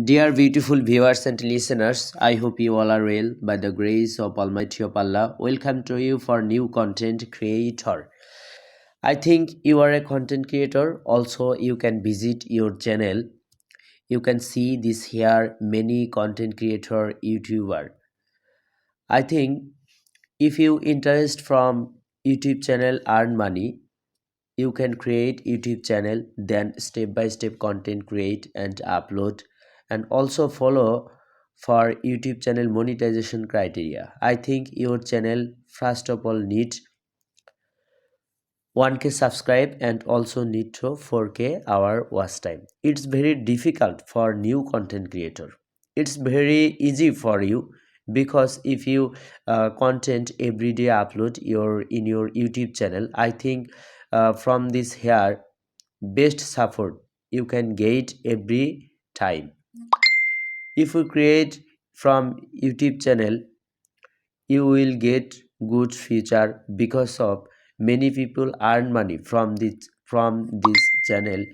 Dear beautiful viewers and listeners, I hope you all are well by the grace of Almighty of Allah. Welcome to you for new content creator. I think you are a content creator. Also, you can visit your channel. You can see this here many content creator YouTuber. I think if you interest from YouTube channel earn money, you can create YouTube channel, then step by step content create and upload, and also follow for YouTube channel monetization criteria. I think your channel first of all need 1k subscribe and also need to 4k hour watch time. It's very difficult for new content creator. It's very easy for you because if you content every day upload your in your YouTube channel, I think from this here best support you can get every time. If you create from YouTube channel, you will get good future because of many people earn money from this channel.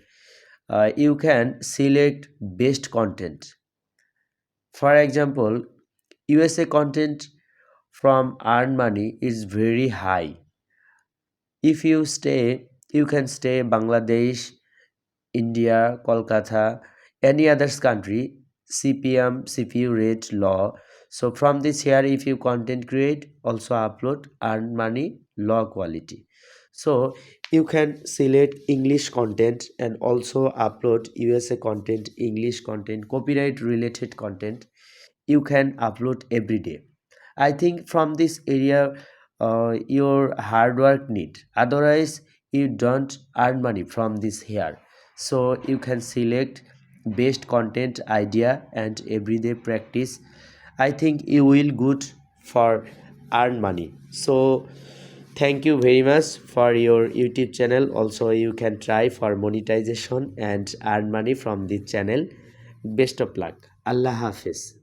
You can select best content. For example, USA content from earn money is very high. If you can stay Bangladesh, India, Kolkata, any others country, CPM, CPU rate law. So from this here, if you content create, also upload, earn money, low quality. So you can select English content and also upload USA content, English content, copyright related content. You can upload every day. I think from this area, your hard work need. Otherwise, you don't earn money from this here. So you can select best content idea and everyday practice. I think you will good for earn money. So thank you very much for your YouTube channel. Also, you can try for monetization and earn money from this channel. Best of luck. Allah Hafiz.